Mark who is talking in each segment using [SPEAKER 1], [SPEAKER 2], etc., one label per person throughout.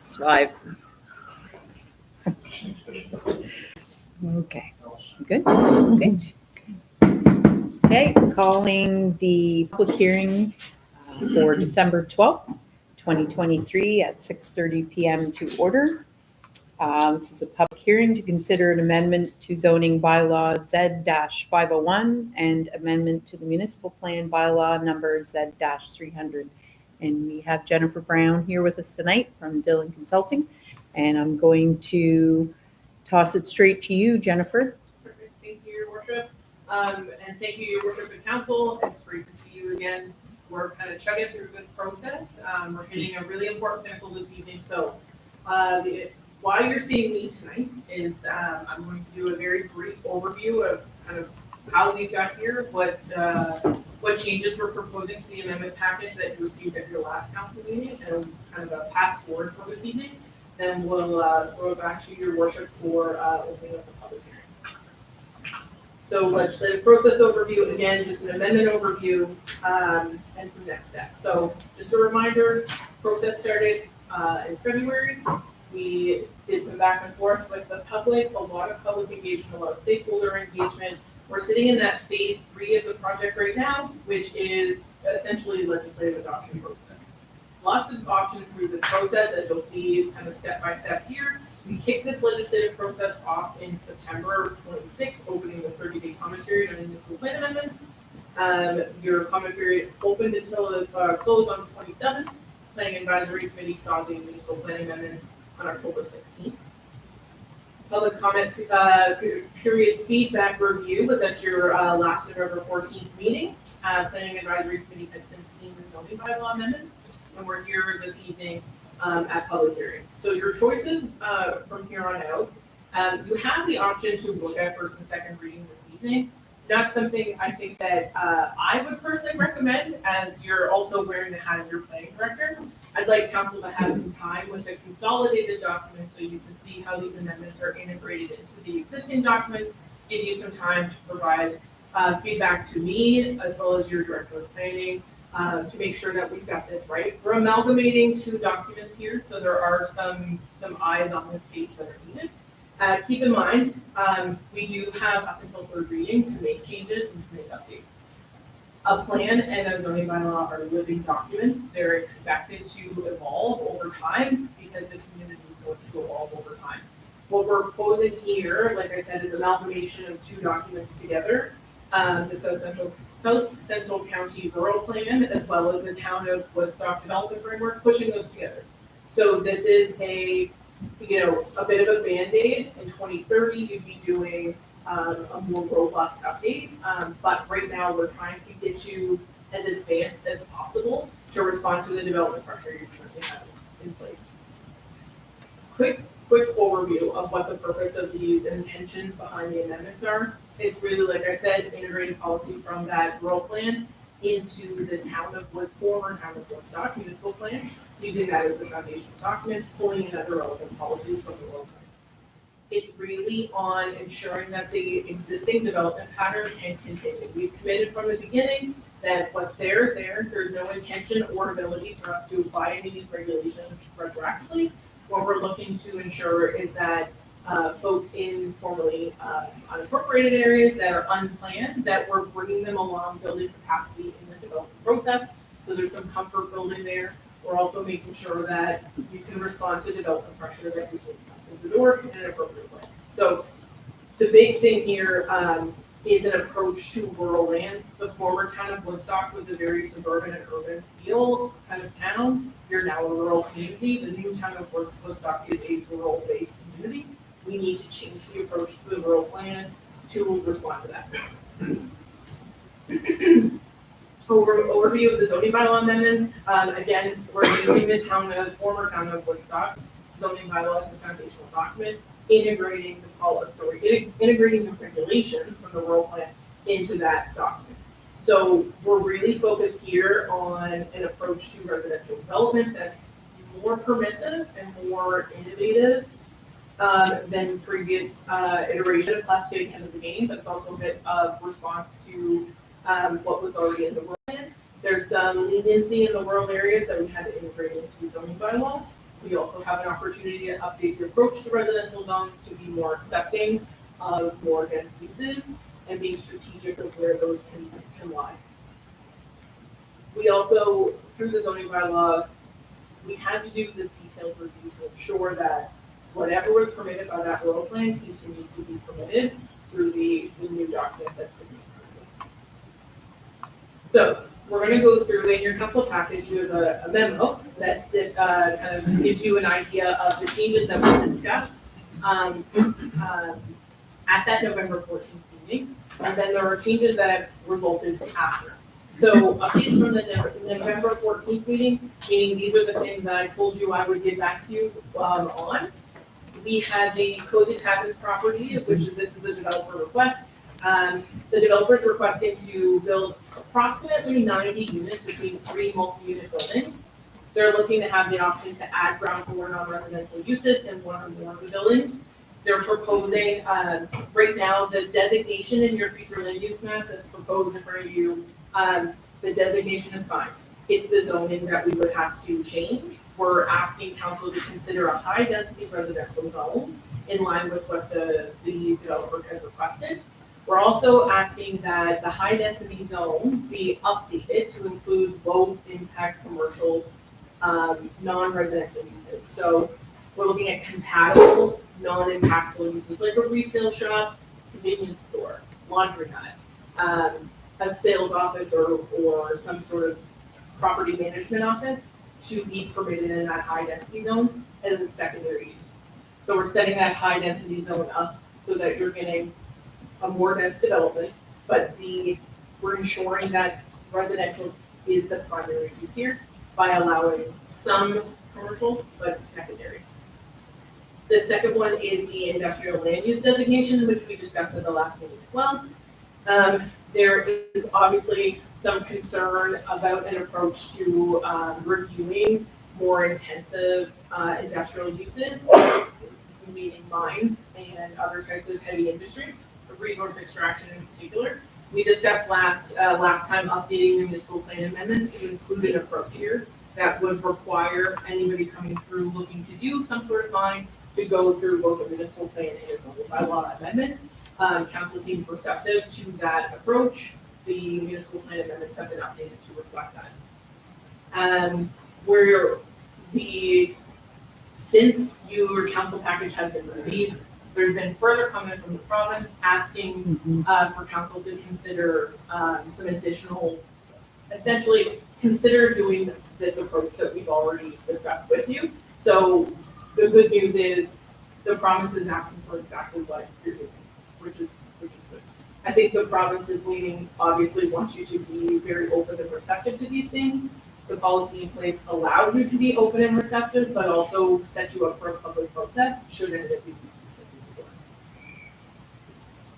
[SPEAKER 1] It's live. Okay, good, good. Okay, calling the public hearing for December 12th, 2023 at 6:30 p.m. to order. This is a public hearing to consider an amendment to zoning bylaw Z-501 and amendment to the municipal plan bylaw number Z-300. And we have Jennifer Brown here with us tonight from Dillon Consulting. And I'm going to toss it straight to you, Jennifer.
[SPEAKER 2] Perfect. Thank you, Your Worship. And thank you, Your Worship and Council. It's great to see you again. We're kind of chugging through this process. We're hitting a really important pinnacle this evening. So why you're seeing me tonight is I'm going to do a very brief overview of kind of how we got here, what changes we're proposing to the amendment package that you received at your last council meeting, and kind of a path forward for this evening. Then we'll throw it back to Your Worship for opening up the public hearing. So legislative process overview, again, just an amendment overview, and some next steps. So just a reminder, process started in February. We did some back and forth with the public, a lot of public engagement, a lot of stakeholder engagement. We're sitting in that phase 3 of the project right now, which is essentially legislative adoption process. Lots of options through this process that you'll see kind of step by step here. We kicked this legislative process off in September 26th, opening the 30-day comment period on municipal plan amendments. Your comment period opened until it closed on the 27th. Planning Advisory Committee saw the municipal plan amendments on October 16th. Public comment period feedback review was at your last November 14th meeting. Planning Advisory Committee has since seen the zoning bylaw amendments, and we're here this evening at public hearing. So your choices from here on out, you have the option to look at first and second reading this evening. Not something I think that I would personally recommend, as you're also wearing the hat of your planning director. I'd like council to have some time with a consolidated document so you can see how these amendments are integrated into the existing documents, give you some time to provide feedback to me as well as your director of planning to make sure that we've got this right. We're amalgamating 2 documents here, so there are some eyes on this page that are needed. Keep in mind, we do have up until third reading to make changes and to make updates. A plan and a zoning bylaw are living documents. They're expected to evolve over time because the community is going to evolve over time. What we're proposing here, like I said, is amalgamation of 2 documents together. The South Central County Rural Plan, as well as the Town of Woodstock Development Framework, pushing those together. So this is a bit of a Band-Aid. In 2030, you'd be doing a more robust update. But right now, we're trying to get you as advanced as possible to respond to the development pressure you're currently having in place. Quick overview of what the purpose of these intentions behind the amendments are. It's really, like I said, integrating policy from that rural plan into the former Town of Woodstock municipal plan, using that as the foundational document, pulling in other relevant policies from the rural plan. It's really on ensuring that the existing development pattern can continue. We've committed from the beginning that what's there is there. There's no intention or ability for us to apply any of these regulations retroactively. What we're looking to ensure is that folks in formerly unincorporated areas that are unplanned, that we're bringing them along, building capacity in the development process. So there's some comfort building there. We're also making sure that you can respond to development pressure that you see come through the door in an appropriate way. So the big thing here is an approach to rural lands. The former Town of Woodstock was a very suburban and urban feel kind of town. You're now a rural community. The new Town of Woodstock is a rural-based community. We need to change the approach to the rural plan to respond to that. Overview of the zoning bylaw amendments. Again, we're using the former Town of Woodstock zoning bylaw as the foundational document, integrating the regulations from the rural plan into that document. So we're really focused here on an approach to residential development that's more permissive and more innovative than previous iteration. Less getting ahead of the game, but it's also a bit of response to what was already in the rural plan. There's some leniency in the rural areas that we had to integrate into the zoning bylaw. We also have an opportunity to update the approach to residential zones to be more accepting of more dense uses and being strategic of where those can lie. We also, through the zoning bylaw, we had to do this detailed review to ensure that whatever was permitted by that rural plan continues to be permitted through the new document that's in the So we're gonna go through in your council package, you have a memo that kind of gives you an idea of the changes that we discussed at that November 14th meeting. And then there are changes that have resulted after. So updates from the November 14th meeting, meaning these are the things that I told you I would get back to you on. We had the Cozy Cabins property, which this is a developer request. The developer's requesting to build approximately 90 units between 3 multi-unit buildings. They're looking to have the option to add ground floor non-residential uses in one or more of the buildings. They're proposing, right now, the designation in your future land use map that's proposed in front of you, the designation is fine. It's the zoning that we would have to change. We're asking council to consider a high-density residential zone in line with what the developer has requested. We're also asking that the high-density zone be updated to include low-impact commercial, non-residential uses. So we're looking at compatible, non-impactful uses like a retail shop, convenience store, laundromat, a sales office or some sort of property management office to be permitted in that high density zone as a secondary use. So we're setting that high density zone up so that you're getting a more dense development, but we're ensuring that residential is the primary use here by allowing some commercial, but secondary. The second one is the industrial land use designation, which we discussed at the last meeting as well. There is obviously some concern about an approach to reviewing more intensive industrial uses, meaning mines and other types of heavy industry, resource extraction in particular. We discussed last time updating the municipal plan amendments to include an approach here that would require anybody coming through looking to do some sort of mine to go through both the municipal plan and its own bylaw amendment. Council seemed receptive to that approach. The municipal plan amendments have been updated to reflect that. Since your council package has been received, there's been further comment from the province asking for council to consider some additional, essentially consider doing this approach that we've already discussed with you. So the good news is the province is asking for exactly what you're doing, which is good. I think the province is leaning, obviously wants you to be very open and receptive to these things. The policy in place allows you to be open and receptive, but also sets you up for a public process should any of these uses get before.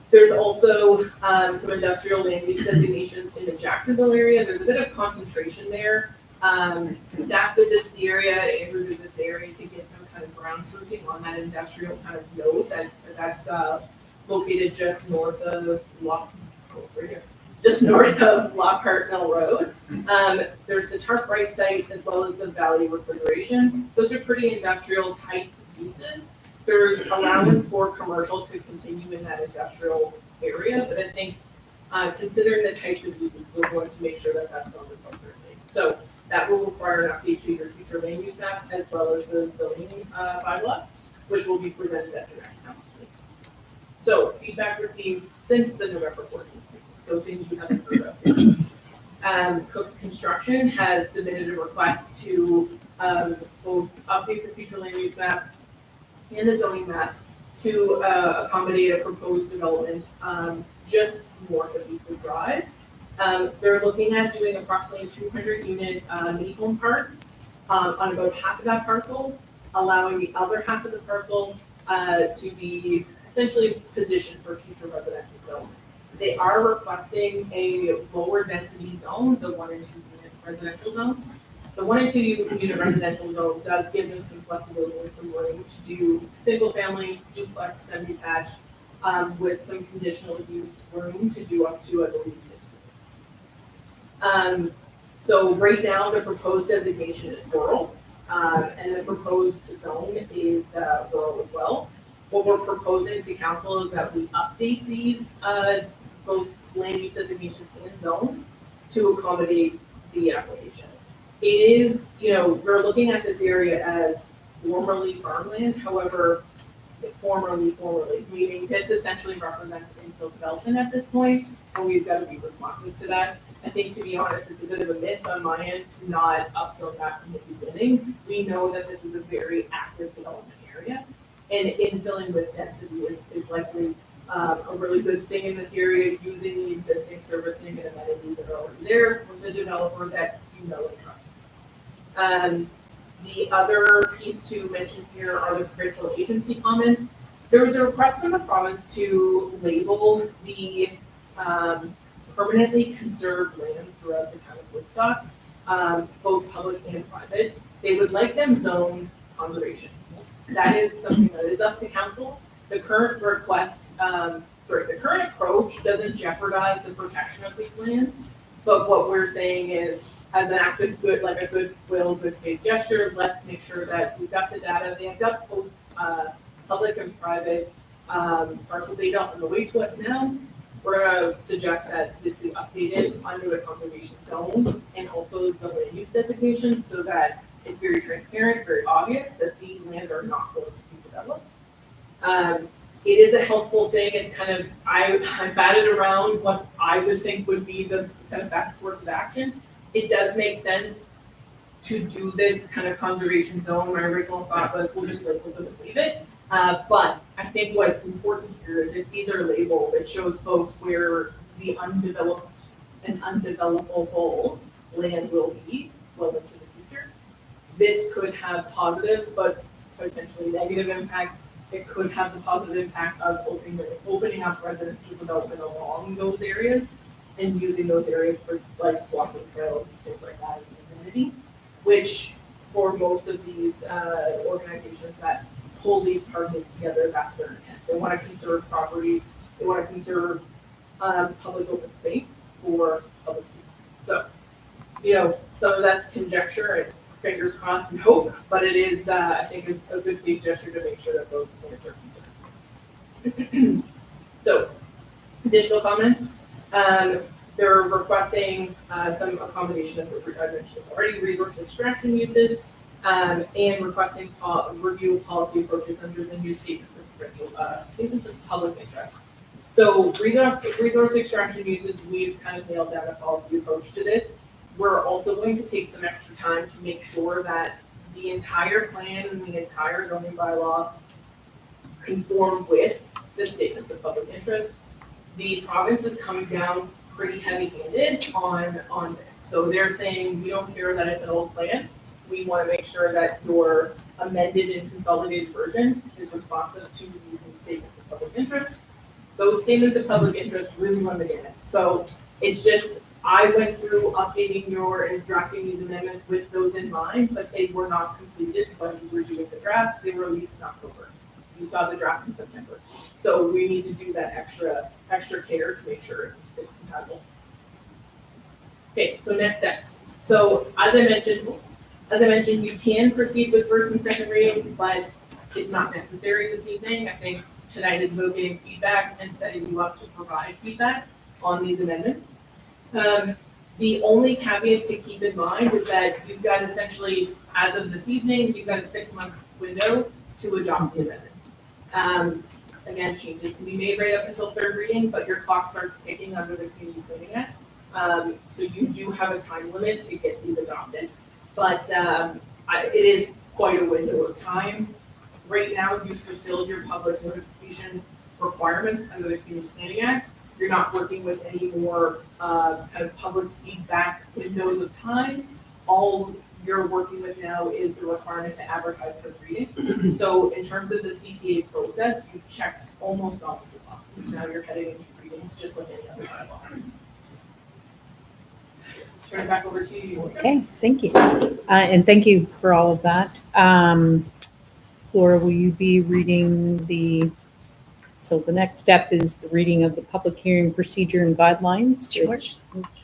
[SPEAKER 2] There's also some industrial land use designations in the Jacksonville area. There's a bit of concentration there. Staff visits the area, Andrew visits the area to get some kind of ground truthing on that industrial kind of node that's located just north of Lockhart Mill Road. There's the Tarp Bright site as well as the Valley Refrigeration. Those are pretty industrial type uses. There's allowance for commercial to continue in that industrial area, but I think considering the types of uses, we're going to make sure that that's done appropriately. So that will require an update to your future land use map as well as the zoning bylaw, which will be presented at the next council meeting. So feedback received since the November 14th meeting, so things you haven't heard of. Cook's Construction has submitted a request to both update the future land use map and the zoning map to accommodate a proposed development just north of Eastwood Drive. They're looking at doing approximately a 200 unit mini home park on about half of that parcel, allowing the other half of the parcel to be essentially positioned for future residential development. They are requesting a lower density zone, the 1 and 2 unit residential zones. The 1 and 2 unit residential zone does give them some flexibility and some room to do single family, duplex, semi-detached, with some conditional use room to do up to, I believe, 6 units. So right now, the proposed designation is rural. And the proposed zone is rural as well. What we're proposing to council is that we update these both land use designations and zones to accommodate the application. It is, we're looking at this area as formerly farmland, however, formerly, meaning this essentially represents infill development at this point, and we've got to be responsive to that. I think, to be honest, it's a bit of a miss on my end to not upzone that from the beginning. We know that this is a very active development area, and infilling with density is likely a really good thing in this area, using the existing servicing and amenities that are already there with the developer that you know and trust. The other piece to mention here are the provincial agency comments. There was a request from the province to label the permanently conserved land throughout the town of Woodstock, both public and private. They would like them zoned conservation. That is something that is up to council. The current request, the current approach doesn't jeopardize the protection of these lands, but what we're saying is, as an act of good, like a goodwill, good faith gesture, let's make sure that we've got the data. They have got both public and private parcel data on the way to us now. We're going to suggest that this be updated under the conservation zone and also the land use designation so that it's very transparent, very obvious that these lands are not going to be developed. It is a helpful thing. It's kind of, I batted around what I would think would be the kind of best course of action. It does make sense to do this kind of conservation zone. My original thought was we'll just label them and leave it. But I think what's important here is if these are labeled, it shows folks where the undeveloped and undevelopable land will be well into the future. This could have positive but potentially negative impacts. It could have the positive impact of opening up residential development along those areas and using those areas for like walking trails, things like that as an amenity, which for most of these organizations that pull these parcels together, that's their intent. They want to conserve property, they want to conserve public open space for public use. So, some of that's conjecture and fingers crossed and hope, but it is, I think, a good faith gesture to make sure that those points are considered. So, additional comments. They're requesting some accommodation of what I mentioned already, resource extraction uses, and requesting review of policy approaches under the new statements of public interest. So resource extraction uses, we've kind of nailed down a policy approach to this. We're also going to take some extra time to make sure that the entire plan and the entire zoning bylaw conform with the statements of public interest. The province is coming down pretty heavy-handed on this. So they're saying, we don't care that it's an old plan. We want to make sure that your amended and consolidated version is responsive to these new statements of public interest. Those statements of public interest really run the gamut. So it's just, I went through updating and drafting these amendments with those in mind, but they were not completed when we were doing the draft. They were released in October. You saw the drafts in September. So we need to do that extra care to make sure it's compatible. Okay, so next steps. So as I mentioned, you can proceed with first and second reading, but it's not necessary this evening. I think tonight is about getting feedback and setting you up to provide feedback on these amendments. The only caveat to keep in mind is that you've got essentially, as of this evening, you've got a 6-month window to adopt the amendment. Again, changes can be made right up until third reading, but your clock starts ticking under the Community Planning Act. So you do have a time limit to get these adopted, but it is quite a window of time. Right now, you've fulfilled your public notification requirements under the Community Planning Act. You're not working with any more kind of public feedback windows of time. All you're working with now is the requirement to advertise for reading. So in terms of the CPA process, you've checked almost all of the boxes. Now you're heading into readings just like any other bylaw. Turn it back over to you.
[SPEAKER 1] Okay, thank you. And thank you for all of that. Laura, will you be reading so the next step is the reading of the public hearing procedure and guidelines,
[SPEAKER 3] Sure.
[SPEAKER 1] which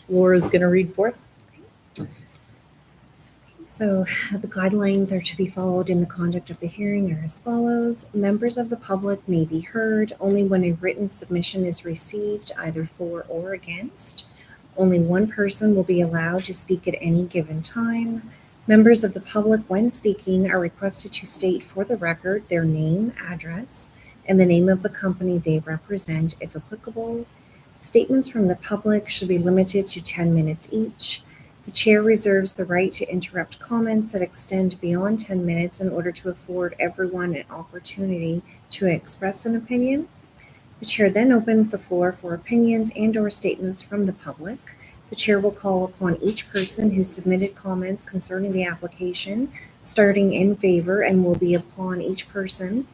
[SPEAKER 1] Laura's going to read for us.
[SPEAKER 3] So the guidelines are to be followed in the conduct of the hearing are as follows. Members of the public may be heard only when a written submission is received, either for or against. Only one person will be allowed to speak at any given time. Members of the public, when speaking, are requested to state for the record their name, address, and the name of the company they represent, if applicable. Statements from the public should be limited to 10 minutes each. The chair reserves the right to interrupt comments that extend beyond 10 minutes in order to afford everyone an opportunity to express an opinion. The chair then opens the floor for opinions and/or statements from the public. The chair will call upon each person who submitted comments concerning the application, starting in favor, and will be upon each person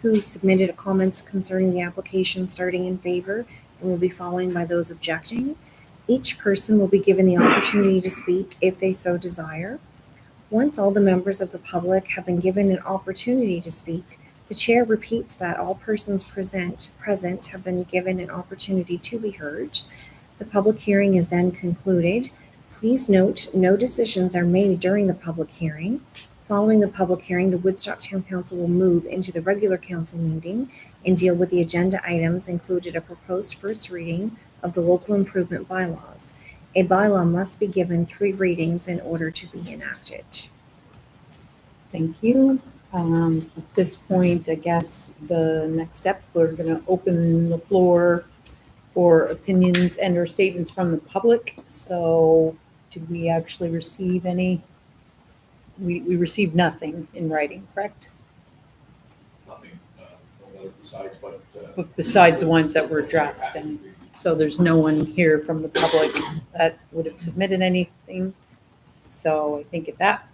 [SPEAKER 3] who submitted comments concerning the application, starting in favor, and will be following by those objecting. Each person will be given the opportunity to speak if they so desire. Once all the members of the public have been given an opportunity to speak, the chair repeats that all persons present have been given an opportunity to be heard. The public hearing is then concluded. Please note, no decisions are made during the public hearing. Following the public hearing, the Woodstock Town Council will move into the regular council meeting and deal with the agenda items, included a proposed first reading of the local improvement bylaws. A bylaw must be given 3 readings in order to be enacted.
[SPEAKER 1] Thank you. At this point, I guess the next step, we're going to open the floor for opinions and or statements from the public. So did we actually receive any? We received nothing in writing, correct?
[SPEAKER 4] Nothing, besides what.
[SPEAKER 1] But besides the ones that were addressed. And so there's no one here from the public that would have submitted anything. So I think at that,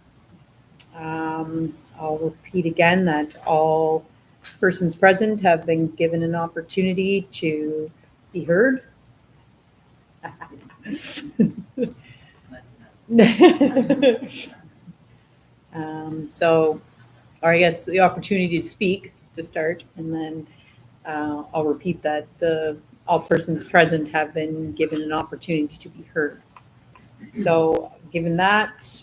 [SPEAKER 1] I'll repeat again that all persons present have been given an opportunity to be heard. Or I guess the opportunity to speak to start, and then I'll repeat that all persons present have been given an opportunity to be heard. So given that,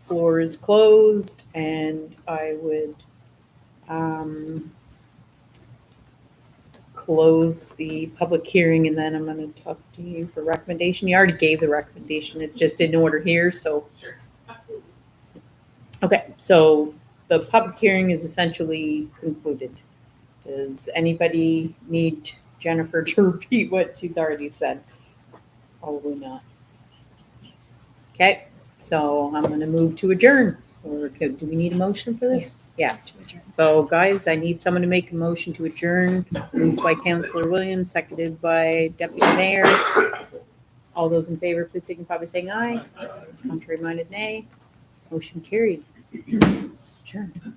[SPEAKER 1] floor is closed, and I would close the public hearing, and then I'm going to toss to you for recommendation. You already gave the recommendation. It's just in order here, so.
[SPEAKER 2] Sure, absolutely.
[SPEAKER 1] Okay, so the public hearing is essentially concluded. Does anybody need Jennifer to repeat what she's already said? Probably not. Okay, so I'm going to move to adjourn. Or do we need a motion for this? Yes. So guys, I need someone to make a motion to adjourn. Moved by Councillor Williams, seconded by Deputy Mayor. All those in favor, please signify by saying aye. Contrary minded, nay. Motion carried. Adjourn.